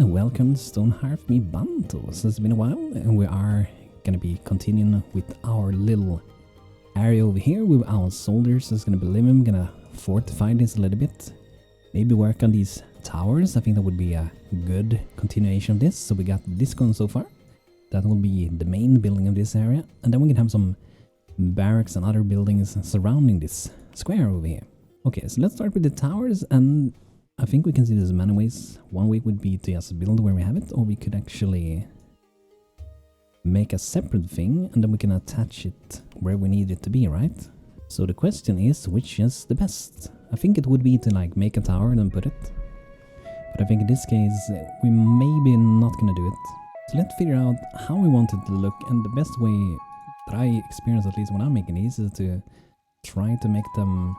and welcome to Stonehearth me BANTO. So it's been a while and we are gonna be continuing with our little area over here with our soldiers. That's gonna be living. Gonna fortify this a little bit. Maybe work on these towers. I think that would be a good continuation of this. So we got this going so far. That will be the main building of this area. And then we can have some barracks and other buildings surrounding this square over here. Okay, so let's start with the towers, and I think we can see this in many ways. One way would be to just build where we have it, or we could actually make a separate thing and then we can attach it where we need it to be, right? So the question is, which is the best? I think it would be to like make a tower and then put it. But I think in this case, we maybe not gonna do it. So let's figure out how we want it to look, and the best way that I experience, at least when I'm making these, is to try to make them,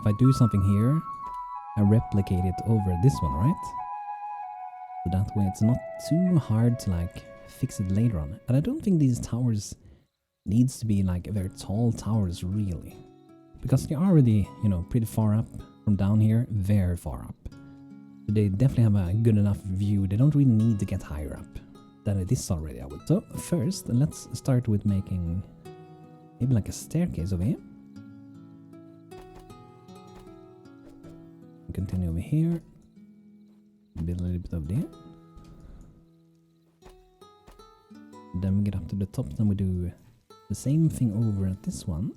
if I do something here, I replicate it over this one, right? So that way it's not too hard to like fix it later on. And I don't think these towers needs to be like very tall towers really, because they're already, you know, pretty far up from down here, very far up. So they definitely have a good enough view. They don't really need to get higher up than it is already, I would. So first, let's start with making maybe like a staircase over here. Continue over here, build a little bit over there. Then we get up to the top, then we do the same thing over at this one.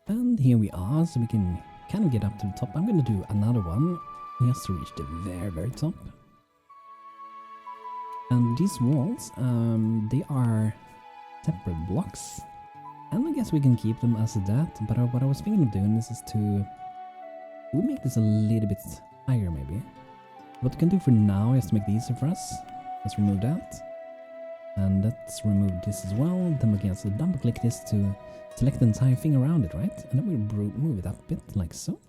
And here we are, so we can kind of get up to the top. I'm going to do another one just to reach the very, very top. And these walls, they are separate blocks. And I guess we can keep them as that. But what I was thinking of doing is to we'll make this a little bit higher maybe. What we can do for now is to make these for us. Let's remove that. And let's remove this as well. Then we can also double click this to select the entire thing around it, right? And then we'll move it up a bit, like so.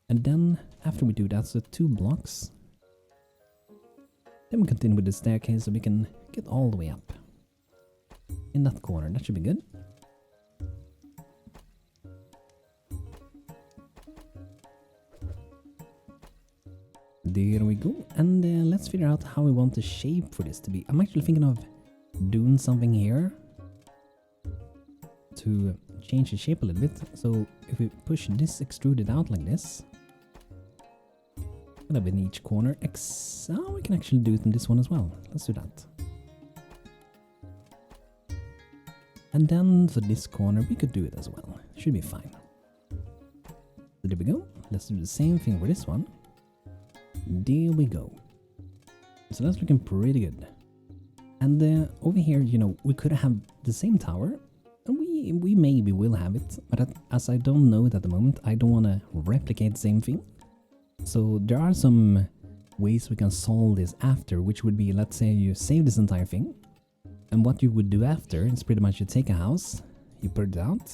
And then, after we do that, so 2 blocks. Then we continue with the staircase so we can get all the way up. In that corner, that should be good. There we go. And let's figure out how we want the shape for this to be. I'm actually thinking of doing something here to change the shape a little bit. So if we push this extruded out like this, kind of in each corner, we can actually do it in this one as well. Let's do that. And then for this corner, we could do it as well. Should be fine. So there we go. Let's do the same thing for this one. There we go. So that's looking pretty good. And over here, you know, we could have the same tower. And we maybe will have it, but as I don't know it at the moment, I don't want to replicate the same thing. So there are some ways we can solve this after, which would be, let's say you save this entire thing, and what you would do after is pretty much you take a house, you put it out,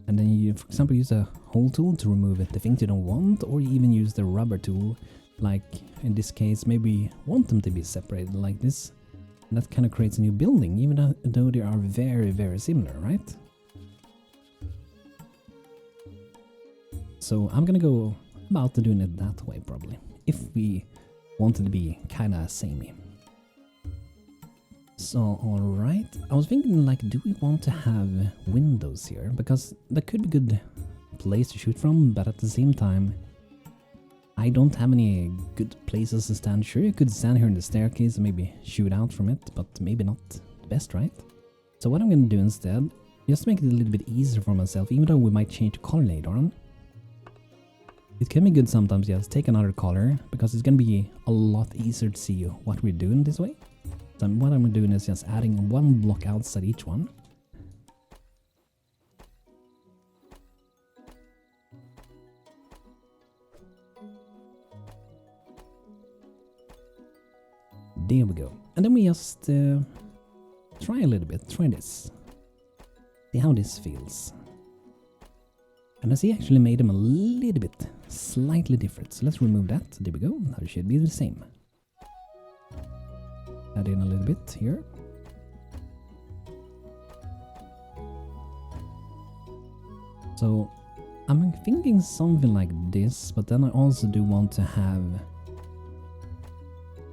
and then you, for example, use a hole tool to remove the things you don't want, or you even use the rubber tool, like in this case, maybe want them to be separated like this. And that kind of creates a new building, even though they are very, very similar, right? So I'm gonna go about to doing it that way, probably. If we wanted to be kind of samey. So, alright. I was thinking, like, do we want to have windows here? Because that could be a good place to shoot from, but at the same time, I don't have any good places to stand. Sure, you could stand here in the staircase and maybe shoot out from it, but maybe not the best, right? So what I'm going to do instead, just to make it a little bit easier for myself, even though we might change the color later on. It can be good sometimes, just take another color, because it's going to be a lot easier to see what we're doing this way. So what I'm doing is just adding 1 block outside each one. There we go. And then we just try a little bit. Try this. See how this feels. And I see actually made them a little bit slightly different. So let's remove that. There we go. Now it should be the same. Add in a little bit here. So I'm thinking something like this, but then I also do want to have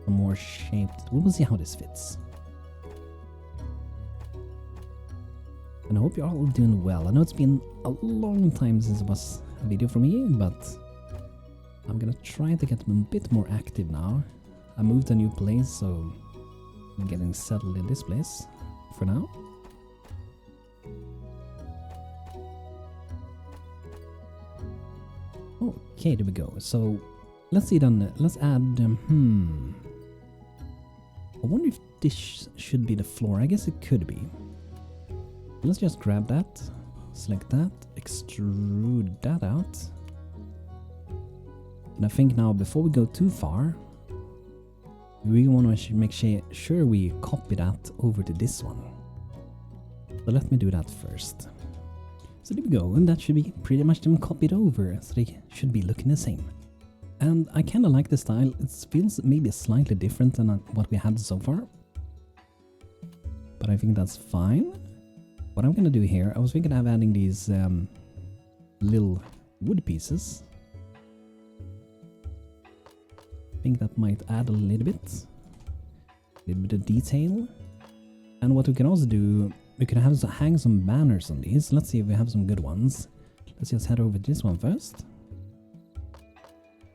a more shaped. We will see how this fits. And I hope you're all doing well. I know it's been a long time since it was a video for me, but I'm gonna try to get a bit more active now. I moved to a new place, so I'm getting settled in this place for now. Okay, there we go. So let's see then. Let's add. I wonder if this should be the floor. I guess it could be. Let's just grab that, select that, extrude that out. And I think now before we go too far, we want to make sure we copy that over to this one. So let me do that first. So there we go, and that should be pretty much them copied over, so they should be looking the same. And I kind of like the style. It feels maybe slightly different than what we had so far, but I think that's fine. What I'm gonna do here, I was thinking of adding these little wood pieces. I think that might add a little bit of detail. And what we can also do, we can have hang some banners on these. Let's see if we have some good ones. Let's just head over to this one first.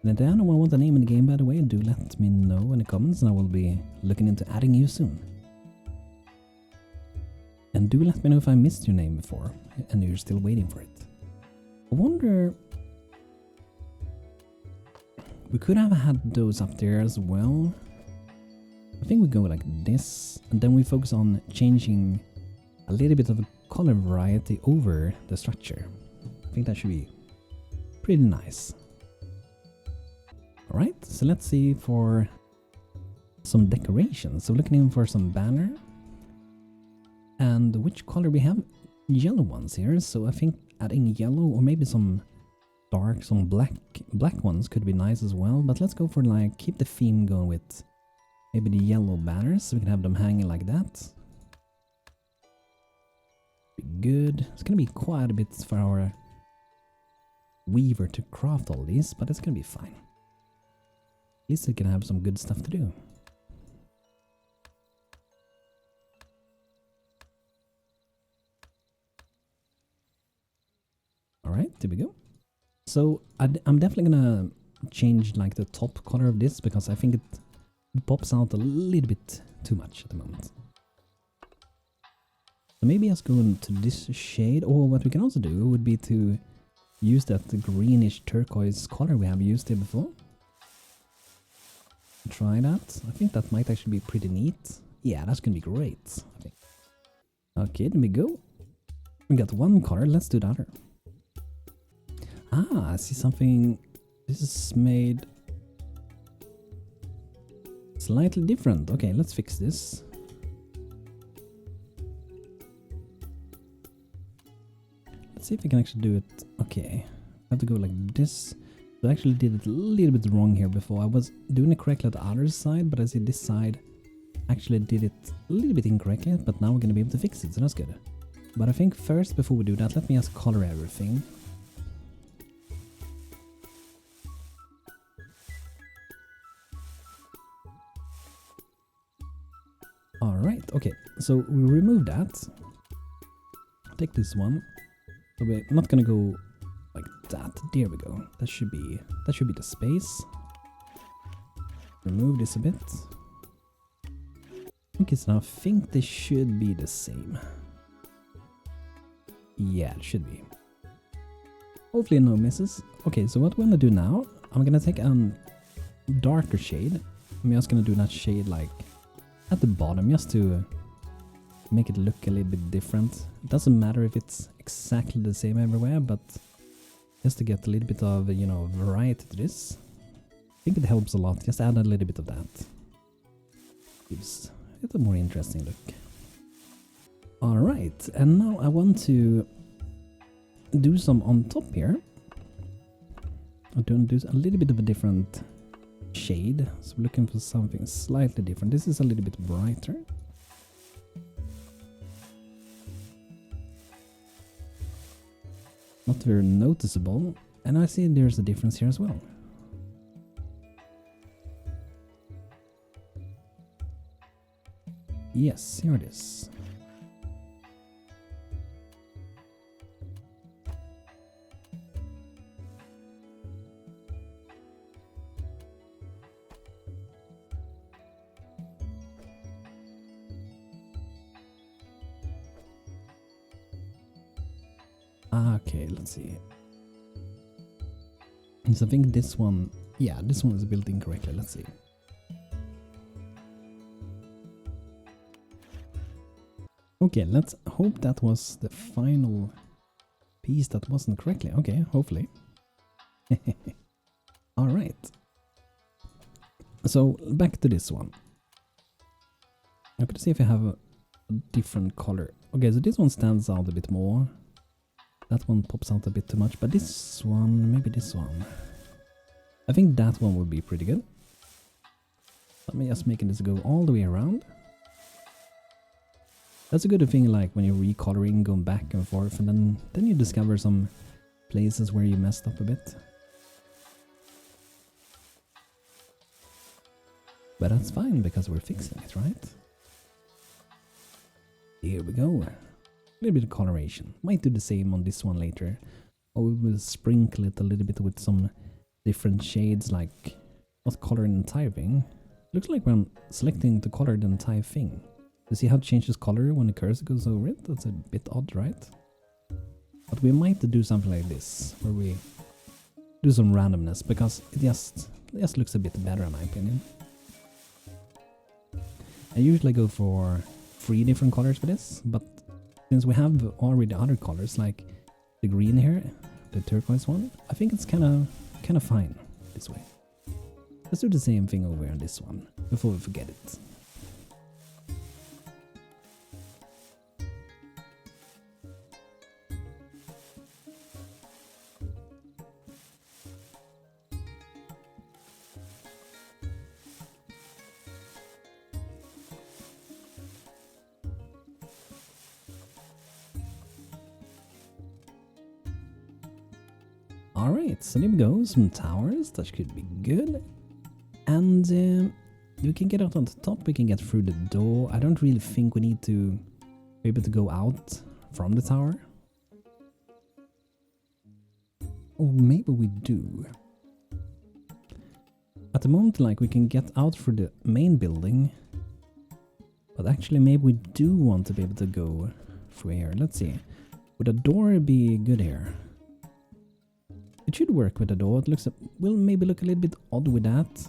And if anyone wants a name in the game, by the way, do let me know in the comments, and I will be looking into adding you soon. And do let me know if I missed your name before and you're still waiting for it. I wonder, we could have had those up there as well. I think we go like this, and then we focus on changing a little bit of a color variety over the structure. I think that should be pretty nice. Alright, so let's see for some decorations. So looking in for some banner. And which color we have? Yellow ones here, so I think adding yellow or maybe some dark, some black ones could be nice as well. But let's go for like, keep the theme going with maybe the yellow banners, so we can have them hanging like that. Be good. It's gonna be quite a bit for our weaver to craft all these, but it's gonna be fine. At least we can have some good stuff to do. Alright, there we go. So I'm definitely gonna change like the top color of this, because I think it pops out a little bit too much at the moment. So maybe just go into this shade, or what we can also do would be to use that greenish turquoise color we have used here before. Try that. I think that might actually be pretty neat. Yeah, that's gonna be great, I think. Okay, there we go. We got one color, let's do the other. Ah, I see something. This is made slightly different. Okay, let's fix this. Let's see if we can actually do it. Okay, I have to go like this. So I actually did it a little bit wrong here before. I was doing it correctly at the other side, but I see this side actually did it a little bit incorrectly, but now we're going to be able to fix it, so that's good. But I think first, before we do that, let me just color everything. Alright, okay, so we remove that. Take this one. So we're not gonna go like that. There we go. That should be the space. Remove this a bit. Okay, so now I think they should be the same. Yeah, it should be. Hopefully no misses. Okay, so what we're gonna do now, I'm gonna take a darker shade. I'm just gonna do that shade like at the bottom, just to make it look a little bit different. It doesn't matter if it's exactly the same everywhere, but just to get a little bit of, you know, variety to this. I think it helps a lot. Just add a little bit of that. gives it a more interesting look. Alright, and now I want to do some on top here. I'm going to do a little bit of a different shade, so we're looking for something slightly different. This is a little bit brighter. Not very noticeable, and I see there's a difference here as well. Yes, here it is. Okay, let's see. So I think this one, yeah, this one is built incorrectly. Let's see. Okay, let's hope that was the final piece that wasn't correctly. Okay, hopefully. Alright. So, back to this one. I'm gonna see if I have a different color. Okay, so this one stands out a bit more. That one pops out a bit too much, but this one, maybe this one. I think that one would be pretty good. Let me just making this go all the way around. That's a good thing, like when you're recoloring, going back and forth, and then you discover some places where you messed up a bit. But that's fine, because we're fixing it, right? Here we go. A little bit of coloration. Might do the same on this one later. Or we will sprinkle it a little bit with some different shades, like not color the entire thing. Looks like when selecting to color the entire thing. You see how it changes color when the cursor goes over it? That's a bit odd, right? But we might do something like this, where we do some randomness, because it just looks a bit better in my opinion. I usually go for 3 different colors for this, but since we have already other colors, like the green here, the turquoise one, I think it's kind of fine this way. Let's do the same thing over on this one, before we forget it. Alright, so there we go, some towers, that should be good. And we can get out on the top, we can get through the door. I don't really think we need to be able to go out from the tower. Or maybe we do. At the moment, like, we can get out through the main building. But actually, maybe we do want to be able to go through here. Let's see. Would a door be good here? It should work with the door. It looks, will maybe look a little bit odd with that.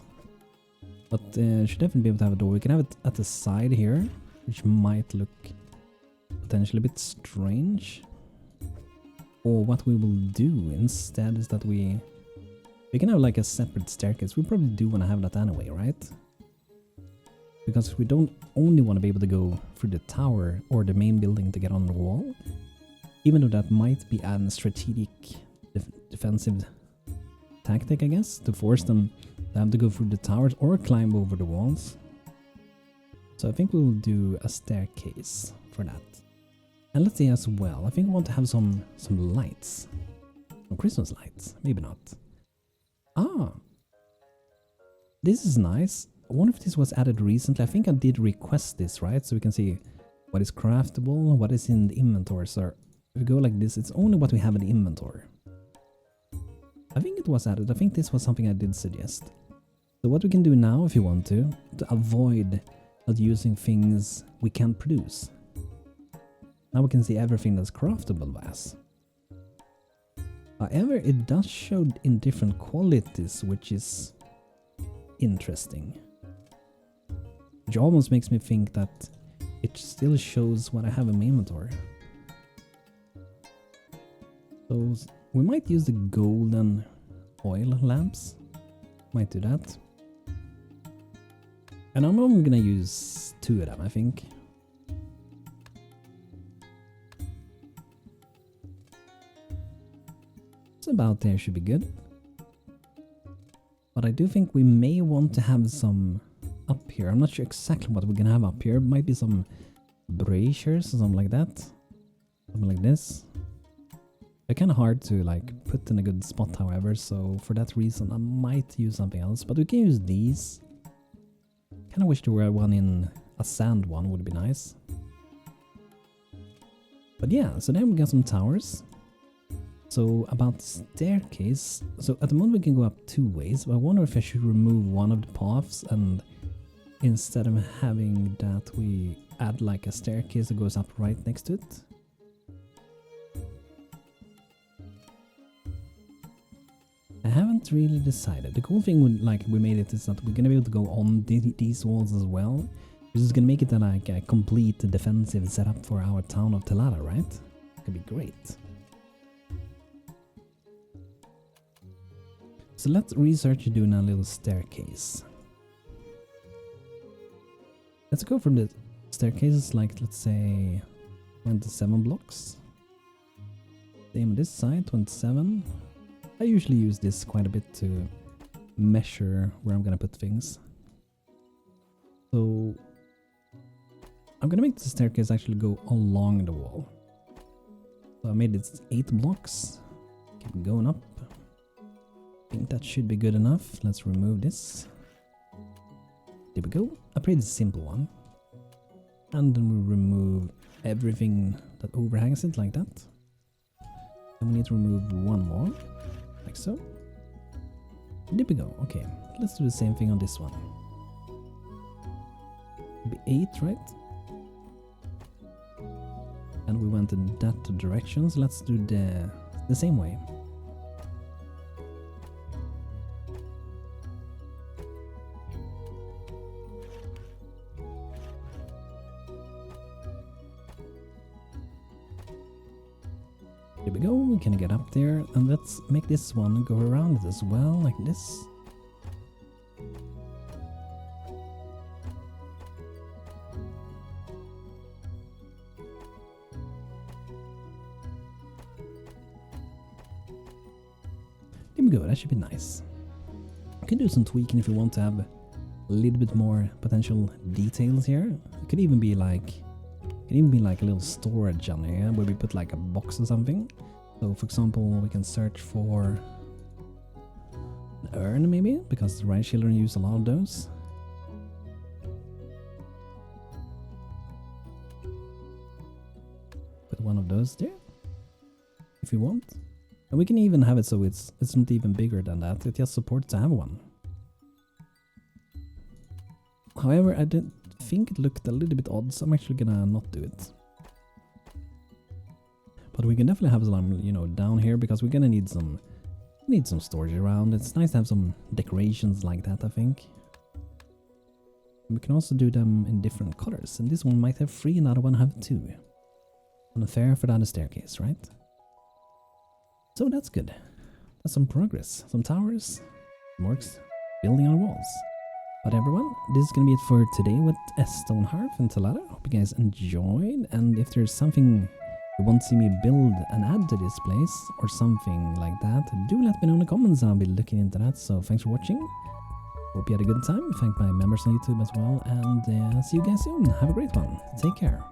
But should definitely be able to have a door. We can have it at the side here, which might look potentially a bit strange. Or what we will do instead is that we can have like a separate staircase. We probably do want to have that anyway, right? Because we don't only want to be able to go through the tower or the main building to get on the wall. Even though that might be a strategic defensive tactic, I guess, to force them to have to go through the towers or climb over the walls. So I think we'll do a staircase for that. And let's see as well, I think we want to have some lights. Some Christmas lights, maybe not. Ah! This is nice. I wonder if this was added recently. I think I did request this, right? So we can see what is craftable, what is in the inventory. So if we go like this, it's only what we have in the inventory. I think it was added. I think this was something I did suggest. So what we can do now, if you want to avoid not using things we can't produce. Now we can see everything that's craftable by us. However, it does show in different qualities, which is interesting. Which almost makes me think that it still shows what I have in my inventory. So we might use the golden oil lamps. Might do that. And I'm only gonna use 2 of them, I think. So about there should be good. But I do think we may want to have some up here. I'm not sure exactly what we're gonna have up here. It might be some braziers or something like that. Something like this. They're kind of hard to like put in a good spot, however, so for that reason I might use something else. But we can use these. Kind of wish there were one in a sand one, would be nice. But yeah, so then we got some towers. So about the staircase, so at the moment we can go up 2 ways, but I wonder if I should remove one of the paths and instead of having that we add like a staircase that goes up right next to it. I haven't really decided. The cool thing with like we made it is that we're gonna be able to go on these walls as well. This is gonna make it like a complete defensive setup for our town of Telada, right? It could be great. So let's research doing a little staircase. Let's go from the staircases like, let's say 27 blocks. Same on this side, 27. I usually use this quite a bit to measure where I'm gonna put things. So I'm gonna make the staircase actually go along the wall. So I made it 8 blocks. Keep going up. I think that should be good enough. Let's remove this. There we go. A pretty simple one. And then we remove everything that overhangs it like that. And we need to remove one more. Like so. There we go. Okay. Let's do the same thing on this one. It'll be 8, right? And we went in that direction, so let's do the same way. There we go, we can get up there, and let's make this one go around it as well, like this. There we go, that should be nice. You can do some tweaking if you want to have a little bit more potential details here. It could even be like a little storage on here where we put like a box or something. So for example, we can search for an urn maybe, because the Rice children use a lot of those. Put one of those there, if you want. And we can even have it so it's not even bigger than that, it just supports to have one. However, I did think it looked a little bit odd, so I'm actually gonna not do it. But we can definitely have some, you know, down here, because we're gonna need some storage around. It's nice to have some decorations like that, I think. We can also do them in different colors, and this one might have 3, another one have 2. Unfair for the other staircase, right? So that's good. That's some progress. Some towers, works, building on walls. But everyone, this is gonna be it for today with Stonehearth and Telada. Hope you guys enjoyed, and if there's something you want to see me build and add to this place, or something like that, do let me know in the comments. I'll be looking into that. So thanks for watching. Hope you had a good time. Thank my members on YouTube as well, and see you guys soon. Have a great one. Take care.